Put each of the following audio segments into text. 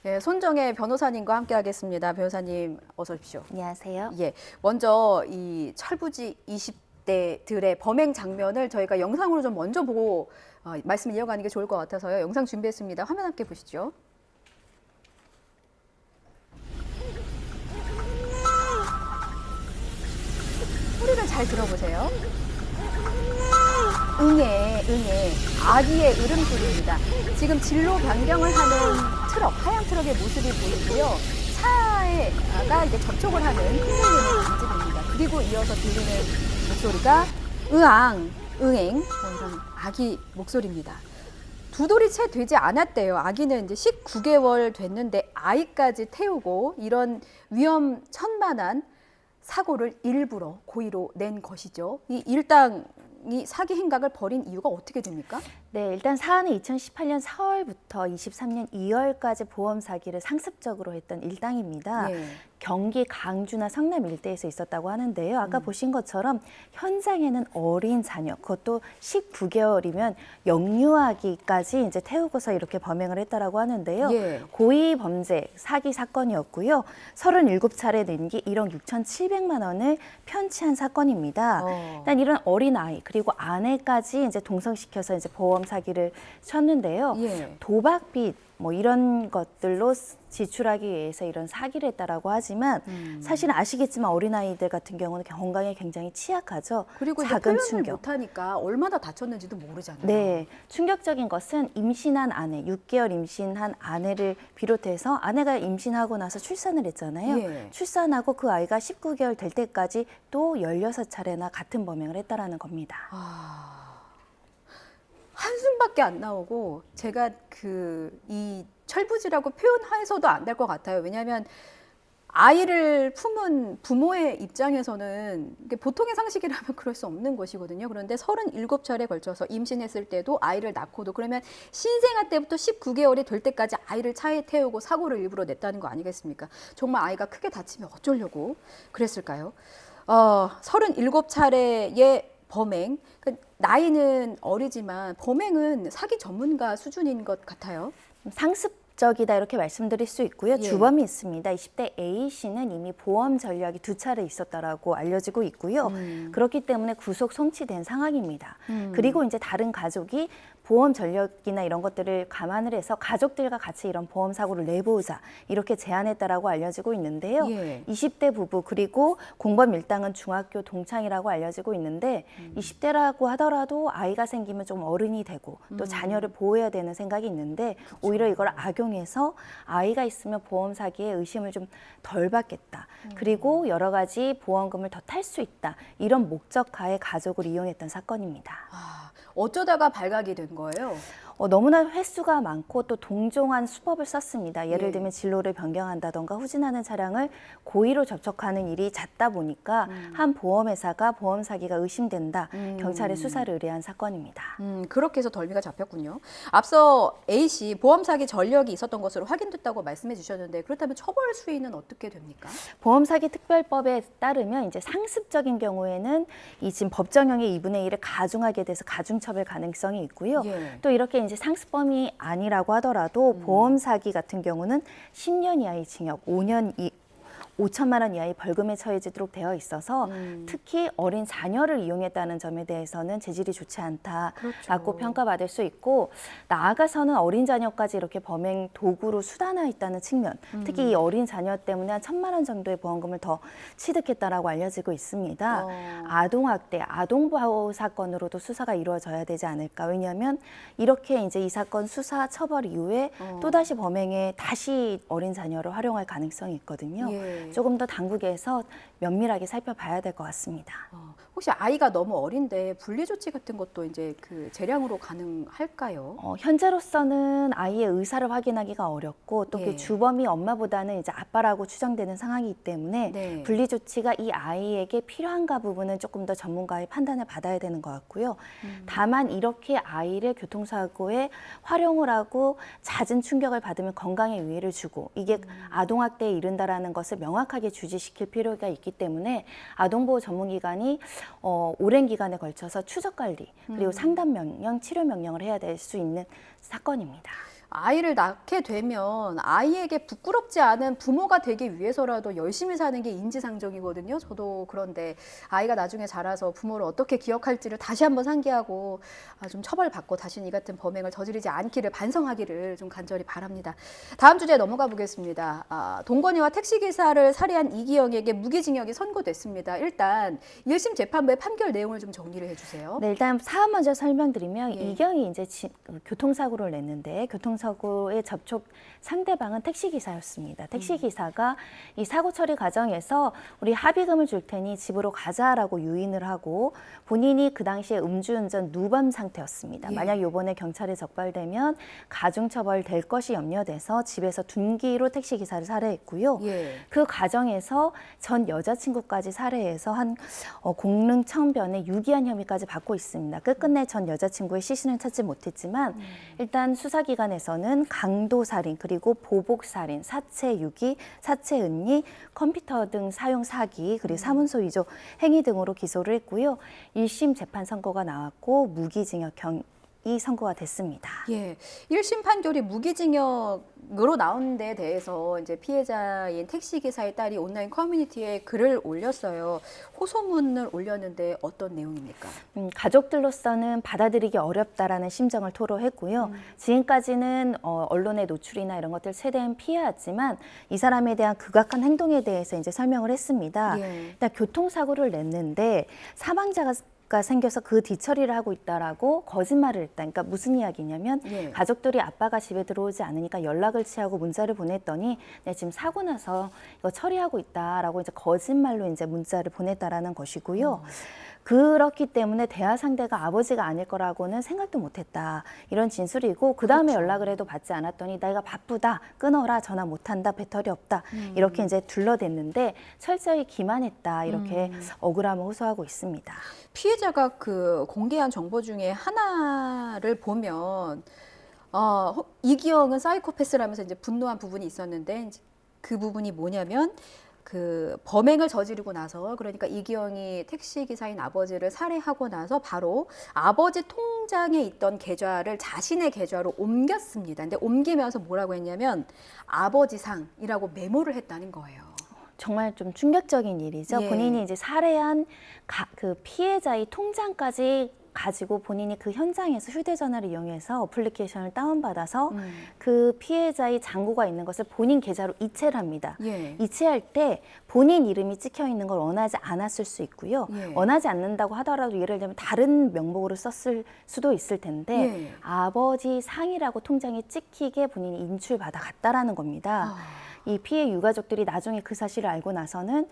예, 손정혜 변호사님과 함께하겠습니다. 변호사님 어서 오십시오. 안녕하세요. 예, 먼저 이 철부지 20대들의 범행 장면을 저희가 영상으로 좀 먼저 보고 말씀 이어가는 게 좋을 것 같아서요. 영상 준비했습니다. 화면 함께 보시죠. 소리를 잘 들어보세요. 응애, 응애. 아기의 울음소리입니다. 지금 진로 변경을 하는 트럭, 하얀 트럭의 모습이 보이고요. 차에가 이제 접촉을 하는 흔들림을 감지됩니다. 그리고 이어서 들리는 목소리가 으앙, 응앵, 뭐 이런 아기 목소리입니다. 두 돌이 채 되지 않았대요. 아기는 이제 19개월 됐는데 아이까지 태우고 이런 위험천만한 사고를 일부러 고의로 낸 것이죠. 이 일당이 사기 행각을 벌인 이유가 어떻게 됩니까? 네, 일단 사안은 2018년 4월부터 23년 2월까지 보험 사기를 상습적으로 했던 일당입니다. 예. 경기 강주나 성남 일대에서 있었다고 하는데요. 아까 보신 것처럼 현장에는 어린 자녀, 그것도 19개월이면 영유아기까지 이제 태우고서 이렇게 범행을 했다라고 하는데요. 예. 고의 범죄 사기 사건이었고요. 37차례 낸기 1억 6,700만 원을 편취한 사건입니다. 일단 이런 어린 아이 그리고 아내까지 이제 동성시켜서 이제 보험 사기를 쳤는데요. 예. 도박 빚 뭐 이런 것들로 지출하기 위해서 이런 사기를 했다라고 하지만 사실은 아시겠지만 어린아이들 같은 경우는 건강에 굉장히 취약하죠. 그리고 이제 작은 표현을 충격. 못하니까 얼마나 다쳤는지도 모르잖아요. 네, 충격적인 것은 임신한 아내, 6개월 임신한 아내를 비롯해서 아내가 임신하고 나서 출산을 했잖아요. 예. 출산하고 그 아이가 19개월 될 때까지 또 16차례나 같은 범행을 했다라는 겁니다. 한숨밖에 안 나오고 제가 이 철부지라고 표현해서도 안 될 것 같아요. 왜냐하면 아이를 품은 부모의 입장에서는 이게 보통의 상식이라면 그럴 수 없는 것이거든요. 그런데 37차례에 걸쳐서 임신했을 때도 아이를 낳고도 그러면 신생아 때부터 19개월이 될 때까지 아이를 차에 태우고 사고를 일부러 냈다는 거 아니겠습니까? 정말 아이가 크게 다치면 어쩌려고 그랬을까요? 37차례의 범행, 나이는 어리지만 범행은 사기 전문가 수준인 것 같아요. 상습적이다 이렇게 말씀드릴 수 있고요. 예. 주범이 있습니다. 20대 A 씨는 이미 보험 전략이 2차례 있었다라고 알려지고 있고요. 그렇기 때문에 구속 송치된 상황입니다. 그리고 이제 다른 가족이 보험 전력이나 이런 것들을 감안을 해서 가족들과 같이 이런 보험 사고를 내보자 이렇게 제안했다라고 알려지고 있는데요. 예. 20대 부부 그리고 공범 일당은 중학교 동창이라고 알려지고 있는데 20대라고 하더라도 아이가 생기면 좀 어른이 되고 또 자녀를 보호해야 되는 생각이 있는데 오히려 이걸 악용해서 아이가 있으면 보험 사기에 의심을 좀 덜 받겠다. 그리고 여러 가지 보험금을 더 탈 수 있다. 이런 목적하에 가족을 이용했던 사건입니다. 어쩌다가 발각이 된 거예요? 너무나 횟수가 많고 또 동종한 수법을 썼습니다. 예를 예. 들면 진로를 변경한다던가 후진하는 차량을 고의로 접촉하는 일이 잦다 보니까 한 보험회사가 보험 사기가 의심된다. 경찰에 수사를 의뢰한 사건입니다. 그렇게 해서 덜미가 잡혔군요. 앞서 A씨 보험 사기 전력이 있었던 것으로 확인됐다고 말씀해 주셨는데 그렇다면 처벌 수위는 어떻게 됩니까? 보험사기 특별법에 따르면 이제 상습적인 경우에는 이 지금 법정형의 2분의 1을 가중하게 돼서 가중처벌 가능성이 있고요. 예. 또 이렇게 이제 상습범이 아니라고 하더라도 보험 사기 같은 경우는 10년 이하의 징역, 5천만 원 이하의 벌금에 처해지도록 되어 있어서 특히 어린 자녀를 이용했다는 점에 대해서는 재질이 좋지 않다라고 그렇죠. 평가받을 수 있고 나아가서는 어린 자녀까지 이렇게 범행 도구로 수단화 있다는 측면 특히 이 어린 자녀 때문에 한 1,000만 원 정도의 보험금을 더 취득했다라고 알려지고 있습니다. 아동학대, 아동보호 사건으로도 수사가 이루어져야 되지 않을까. 왜냐하면 이렇게 이제 이 사건 수사 처벌 이후에 또다시 범행에 다시 어린 자녀를 활용할 가능성이 있거든요. 예. 조금 더 당국에서 면밀하게 살펴봐야 될 것 같습니다. 혹시 아이가 너무 어린데 분리 조치 같은 것도 이제 재량으로 가능할까요? 현재로서는 아이의 의사를 확인하기가 어렵고 또 예. 그 주범이 엄마보다는 이제 아빠라고 추정되는 상황이기 때문에 네. 분리 조치가 이 아이에게 필요한가 부분은 조금 더 전문가의 판단을 받아야 되는 것 같고요. 다만 이렇게 아이를 교통사고에 활용을 하고 잦은 충격을 받으면 건강에 위해를 주고 이게 아동학대에 이른다라는 것을 명확하게 주지시킬 필요가 있기 때문에 아동보호 전문기관이 오랜 기간에 걸쳐서 추적관리 그리고 상담 명령, 치료 명령을 해야 될 수 있는 사건입니다. 아이를 낳게 되면 아이에게 부끄럽지 않은 부모가 되기 위해서라도 열심히 사는 게 인지상정이거든요. 저도 그런데 아이가 나중에 자라서 부모를 어떻게 기억할지를 다시 한번 상기하고 좀 처벌받고 다시는 이 같은 범행을 저지르지 않기를 반성하기를 좀 간절히 바랍니다. 다음 주제 넘어가 보겠습니다. 동건이와 택시기사를 살해한 이기영에게 무기징역이 선고됐습니다. 일단 1심 재판부의 판결 내용을 좀 정리를 해주세요. 네, 일단 사안 먼저 설명드리면 예. 이경이 이제 교통사고를 냈는데 교통사고에 접촉 상대방은 택시기사였습니다. 택시기사가 이 사고 처리 과정에서 우리 합의금을 줄 테니 집으로 가자라고 유인을 하고 본인이 그 당시에 음주운전 누범 상태였습니다. 예. 만약 이번에 경찰에 적발되면 가중처벌 될 것이 염려돼서 집에서 둔기로 택시기사를 살해했고요. 예. 그 과정에서 전 여자친구까지 살해해서 한 공릉청변의 유기한 혐의까지 받고 있습니다. 끝끝내 전 여자친구의 시신은 찾지 못했지만 일단 수사기관에서는 강도살인 그리고 보복살인, 사체유기, 사체은닉, 컴퓨터 등 사용 사기 그리고 사문서 위조 행위 등으로 기소를 했고요. 1심 재판 선고가 나왔고 무기징역형이 선고가 됐습니다. 예, 1심 판결이 무기징역으로 나온 데 대해서 이제 피해자인 택시기사의 딸이 온라인 커뮤니티에 글을 올렸어요. 호소문을 올렸는데 어떤 내용입니까? 가족들로서는 받아들이기 어렵다라는 심정을 토로했고요. 지금까지는 언론의 노출이나 이런 것들 최대한 피해왔지만 이 사람에 대한 극악한 행동에 대해서 이제 설명을 했습니다. 예. 일단 교통사고를 냈는데 사망자가 생겨서 그 뒤처리를 하고 있다라고 거짓말을 했다. 그러니까 무슨 이야기냐면 예. 가족들이 아빠가 집에 들어오지 않으니까 연락을 취하고 문자를 보냈더니 내 지금 사고 나서 이거 처리하고 있다라고 이제 거짓말로 이제 문자를 보냈다라는 것이고요. 그렇기 때문에 대화 상대가 아버지가 아닐 거라고는 생각도 못했다. 이런 진술이고 그 다음에 연락을 해도 받지 않았더니 내가 바쁘다, 끊어라, 전화 못한다, 배터리 없다 이렇게 이제 둘러댔는데 철저히 기만했다 이렇게 억울함을 호소하고 있습니다. 피해자가 그 공개한 정보 중에 하나를 보면 이기영은 사이코패스라면서 이제 분노한 부분이 있었는데 이제 그 부분이 뭐냐면 그 범행을 저지르고 나서 그러니까 이기영이 택시기사인 아버지를 살해하고 나서 바로 아버지 통장에 있던 계좌를 자신의 계좌로 옮겼습니다. 근데 옮기면서 뭐라고 했냐면 아버지상이라고 메모를 했다는 거예요. 정말 좀 충격적인 일이죠. 예. 본인이 이제 살해한 그 피해자의 통장까지 가지고 본인이 그 현장에서 휴대전화를 이용해서 어플리케이션을 다운받아서 그 피해자의 잔고가 있는 것을 본인 계좌로 이체를 합니다. 예. 이체할 때 본인 이름이 찍혀 있는 걸 원하지 않았을 수 있고요. 예. 원하지 않는다고 하더라도 예를 들면 다른 명목으로 썼을 수도 있을 텐데 예. 아버지 상이라고 통장에 찍히게 본인이 인출받아 갔다라는 겁니다. 이 피해 유가족들이 나중에 그 사실을 알고 나서는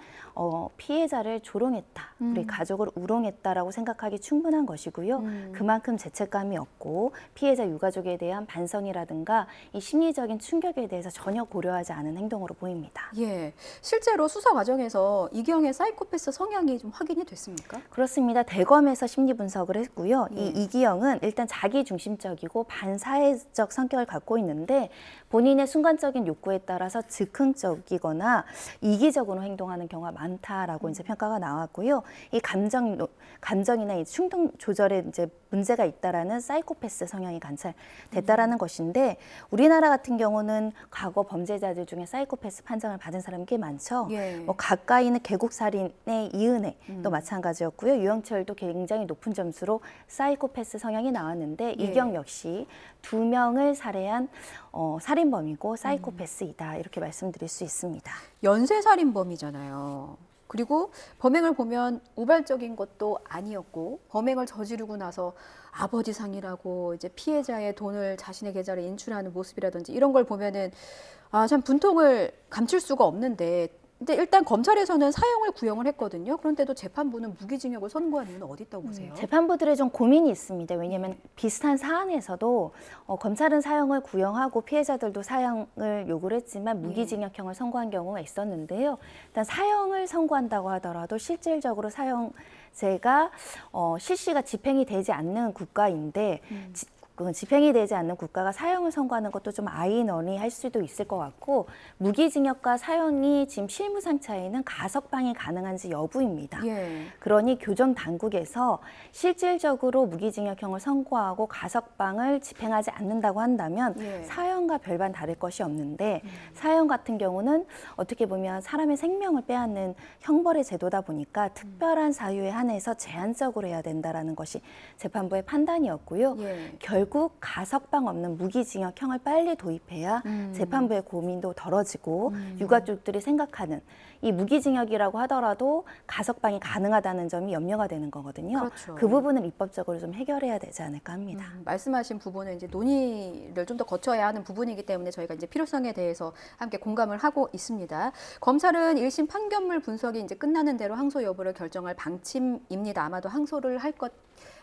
피해자를 조롱했다, 우리 가족을 우롱했다라고 생각하기 충분한 것이고요. 그만큼 죄책감이 없고 피해자 유가족에 대한 반성이라든가 이 심리적인 충격에 대해서 전혀 고려하지 않은 행동으로 보입니다. 예, 실제로 수사 과정에서 이기영의 사이코패스 성향이 좀 확인이 됐습니까? 그렇습니다. 대검에서 심리 분석을 했고요. 예. 이 이기영은 일단 자기 중심적이고 반사회적 성격을 갖고 있는데 본인의 순간적인 욕구에 따라서 즉흥적이거나 이기적으로 행동하는 경우가 많다라고 이제 평가가 나왔고요. 이 감정이나 이 충동 조절에 이제 문제가 있다라는 사이코패스 성향이 관찰됐다라는 것인데 우리나라 같은 경우는 과거 범죄자들 중에 사이코패스 판정을 받은 사람이 꽤 많죠. 예. 뭐 가까이는 계곡살인의 이은혜도 마찬가지였고요. 유영철도 굉장히 높은 점수로 사이코패스 성향이 나왔는데 예. 이경 역시 2명을 살해한 살인범이고 사이코패스이다 이렇게 말씀드릴 수 있습니다. 연쇄살인범이잖아요. 그리고 범행을 보면 우발적인 것도 아니었고 범행을 저지르고 나서 아버지상이라고 이제 피해자의 돈을 자신의 계좌에 인출하는 모습이라든지 이런 걸 보면은 참 분통을 감출 수가 없는데 근데 일단 검찰에서는 사형을 구형을 했거든요. 그런데도 재판부는 무기징역을 선고한 이유는 어디 있다고 보세요? 재판부들의 좀 고민이 있습니다. 왜냐하면 비슷한 사안에서도 검찰은 사형을 구형하고 피해자들도 사형을 요구를 했지만 무기징역형을 선고한 경우가 있었는데요. 일단 사형을 선고한다고 하더라도 실질적으로 사형제가 실시가 집행이 되지 않는 국가인데 그 집행이 되지 않는 국가가 사형을 선고하는 것도 좀 아이러니할 수도 있을 것 같고 무기징역과 사형이 지금 실무상 차이는 가석방이 가능한지 여부입니다. 예. 그러니 교정 당국에서 실질적으로 무기징역형을 선고하고 가석방을 집행하지 않는다고 한다면 예. 사형과 별반 다를 것이 없는데 사형 같은 경우는 어떻게 보면 사람의 생명을 빼앗는 형벌의 제도다 보니까 특별한 사유에 한해서 제한적으로 해야 된다라는 것이 재판부의 판단이었고요. 예. 결국 가석방 없는 무기징역형을 빨리 도입해야 재판부의 고민도 덜어지고 유가족들이 생각하는 이 무기징역이라고 하더라도 가석방이 가능하다는 점이 염려가 되는 거거든요. 그렇죠. 그 부분을 입법적으로 좀 해결해야 되지 않을까 합니다. 말씀하신 부분은 이제 논의를 좀 더 거쳐야 하는 부분이기 때문에 저희가 이제 필요성에 대해서 함께 공감을 하고 있습니다. 검찰은 1심 판결문 분석이 이제 끝나는 대로 항소 여부를 결정할 방침입니다. 아마도 항소를 할 것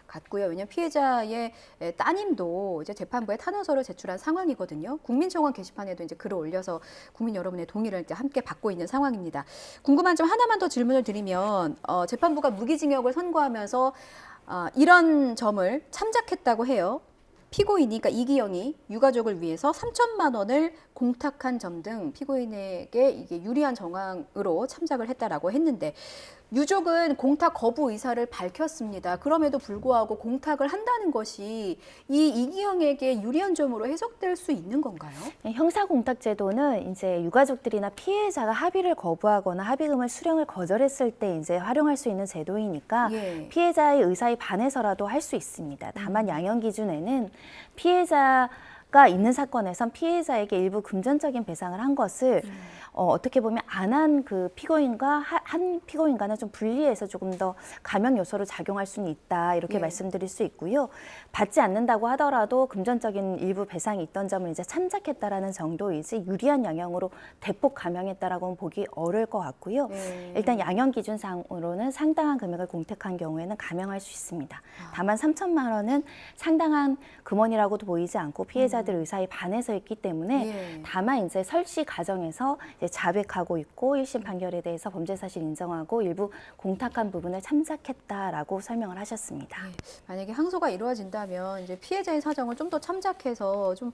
같고요. 왜냐하면 피해자의 따님도 이제 재판부에 탄원서를 제출한 상황이거든요. 국민청원 게시판에도 이제 글을 올려서 국민 여러분의 동의를 이제 함께 받고 있는 상황입니다. 궁금한 점 하나만 더 질문을 드리면 재판부가 무기징역을 선고하면서 이런 점을 참작했다고 해요. 피고인이, 그러니까 이기영이 유가족을 위해서 3천만 원을 공탁한 점 등 피고인에게 이게 유리한 정황으로 참작을 했다라고 했는데 유족은 공탁 거부 의사를 밝혔습니다. 그럼에도 불구하고 공탁을 한다는 것이 이 이기영에게 유리한 점으로 해석될 수 있는 건가요? 형사공탁제도는 이제 유가족들이나 피해자가 합의를 거부하거나 합의금을 수령을 거절했을 때 이제 활용할 수 있는 제도이니까 예. 피해자의 의사에 반해서라도 할 수 있습니다. 다만 양형 기준에는 피해자가 있는 사건에선 피해자에게 일부 금전적인 배상을 한 것을 어떻게 보면 안 한 그 피고인과 한 피고인과는 좀 분리해서 조금 더 감형 요소로 작용할 수는 있다 이렇게 예. 말씀드릴 수 있고요. 받지 않는다고 하더라도 금전적인 일부 배상이 있던 점을 이제 참작했다라는 정도이지 유리한 양형으로 대폭 감형했다라고는 보기 어려울 것 같고요. 예. 일단 양형 기준상으로는 상당한 금액을 공탁한 경우에는 감형할 수 있습니다. 다만 3천만 원은 상당한 금원이라고도 보이지 않고 피해자들 의사에 반해서 했기 때문에 예. 다만 이제 설시 과정에서 이제 자백하고 있고 1심 판결에 대해서 범죄 사실 인정하고 일부 공탁한 부분을 참작했다라고 설명을 하셨습니다. 만약에 항소가 이루어진다면 이제 피해자의 사정을 좀 더 참작해서 좀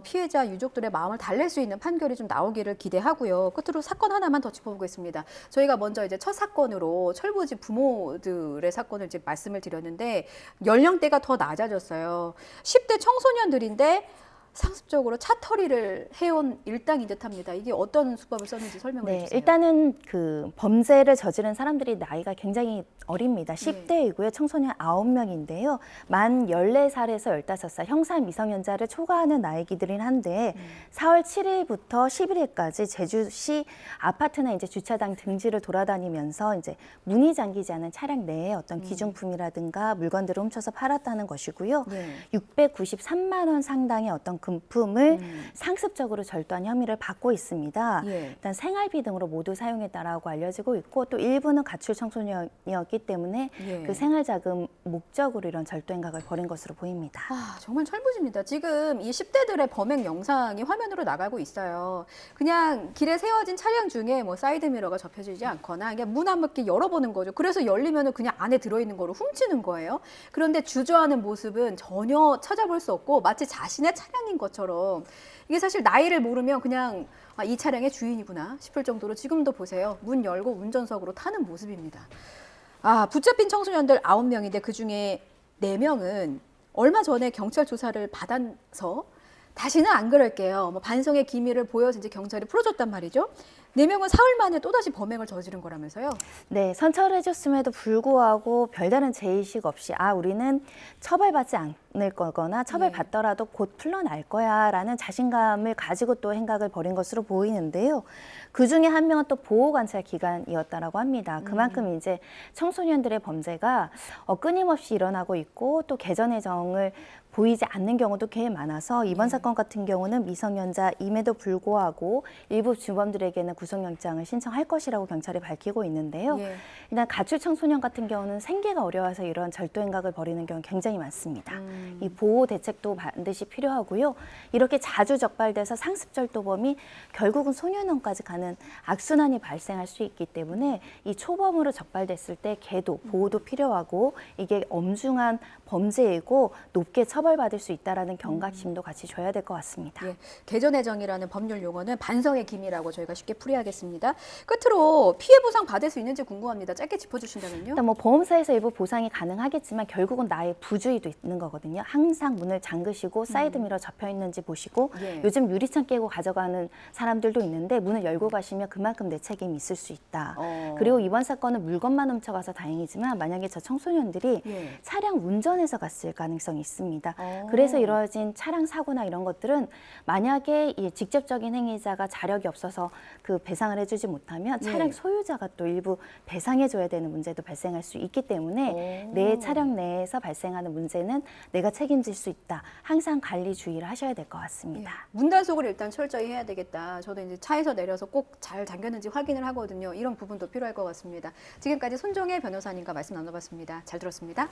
피해자 유족들의 마음을 달랠 수 있는 판결이 좀 나오기를 기대하고요. 끝으로 사건 하나만 더 짚어보겠습니다. 저희가 먼저 이제 첫 사건으로 철부지 부모들의 사건을 이제 말씀을 드렸는데 연령대가 더 낮아졌어요. 10대 청소년들인데 상습적으로 차터리를 해온 일당인 듯합니다. 이게 어떤 수법을 썼는지 설명을 해주세요. 일단은 그 범죄를 저지른 사람들이 나이가 굉장히 어립니다. 10대이고요. 청소년 9명인데요. 만 14살에서 15살 형사 미성년자를 초과하는 나이기들인 한데 4월 7일부터 11일까지 제주시 아파트나 이제 주차장 등지를 돌아다니면서 이제 문이 잠기지 않은 차량 내에 어떤 귀중품이라든가 물건들을 훔쳐서 팔았다는 것이고요. 693만 원 상당의 어떤 금품을 상습적으로 절도한 혐의를 받고 있습니다. 일단 생활비 등으로 모두 사용했다라고 알려지고 있고 또 일부는 가출 청소년이었기 때문에 그 생활자금 목적으로 이런 절도 행각을 벌인 것으로 보입니다. 정말 철부지입니다. 지금 이 10대들의 범행 영상이 화면으로 나가고 있어요. 그냥 길에 세워진 차량 중에 뭐 사이드미러가 접혀지지 않거나 그냥 문 한번 이렇게 열어보는 거죠. 그래서 열리면은 그냥 안에 들어있는 거를 훔치는 거예요. 그런데 주저하는 모습은 전혀 찾아볼 수 없고 마치 자신의 차량인 것처럼 이게 사실 나이를 모르면 그냥 이 차량의 주인이구나 싶을 정도로 지금도 보세요. 문 열고 운전석으로 타는 모습입니다. 붙잡힌 청소년들 9명인데 그중에 4명은 얼마 전에 경찰 조사를 받아서 다시는 안 그럴게요. 뭐 반성의 기미를 보여서 이제 경찰이 풀어줬단 말이죠. 4명은 사흘 만에 또다시 범행을 저지른 거라면서요? 네, 선처해줬음에도 불구하고 별다른 죄의식 없이 우리는 처벌받지 않을 거거나 처벌받더라도 곧 풀려날 거야 라는 자신감을 가지고 또 행각을 벌인 것으로 보이는데요. 그중에 한 명은 또 보호관찰 기간이었다라고 합니다. 그만큼 이제 청소년들의 범죄가 끊임없이 일어나고 있고 또 개전의 정을 보이지 않는 경우도 꽤 많아서 이번 사건 같은 경우는 미성년자임에도 불구하고 일부 주범들에게는 구속영장을 신청할 것이라고 경찰이 밝히고 있는데요. 일단 가출 청소년 같은 경우는 생계가 어려워서 이런 절도 행각을 벌이는 경우 굉장히 많습니다. 이 보호 대책도 반드시 필요하고요. 이렇게 자주 적발돼서 상습절도범이 결국은 소년원까지 가는 악순환이 발생할 수 있기 때문에 이 초범으로 적발됐을 때 계도, 보호도 필요하고 이게 엄중한 범죄이고 높게 처벌 처벌받을 수 있다라는 경각심도 같이 줘야 될 것 같습니다. 예, 개전해정이라는 법률 용어는 반성의 기미라고 저희가 쉽게 풀이하겠습니다. 끝으로 피해 보상 받을 수 있는지 궁금합니다. 짧게 짚어주신다면요. 일단 뭐 보험사에서 일부 보상이 가능하겠지만 결국은 나의 부주의도 있는 거거든요. 항상 문을 잠그시고 사이드미러 접혀 있는지 보시고 예. 요즘 유리창 깨고 가져가는 사람들도 있는데 문을 열고 가시면 그만큼 내 책임이 있을 수 있다. 그리고 이번 사건은 물건만 훔쳐가서 다행이지만 만약에 저 청소년들이 예. 차량 운전해서 갔을 가능성이 있습니다. 그래서 이루어진 차량 사고나 이런 것들은 만약에 이 직접적인 행위자가 자력이 없어서 그 배상을 해주지 못하면 차량 예. 소유자가 또 일부 배상해줘야 되는 문제도 발생할 수 있기 때문에 내 차량 내에서 발생하는 문제는 내가 책임질 수 있다. 항상 관리 주의를 하셔야 될 것 같습니다. 문단속을 일단 철저히 해야 되겠다. 저도 이제 차에서 내려서 꼭 잘 잠겼는지 확인을 하거든요. 이런 부분도 필요할 것 같습니다. 지금까지 손종혜 변호사님과 말씀 나눠봤습니다. 잘 들었습니다.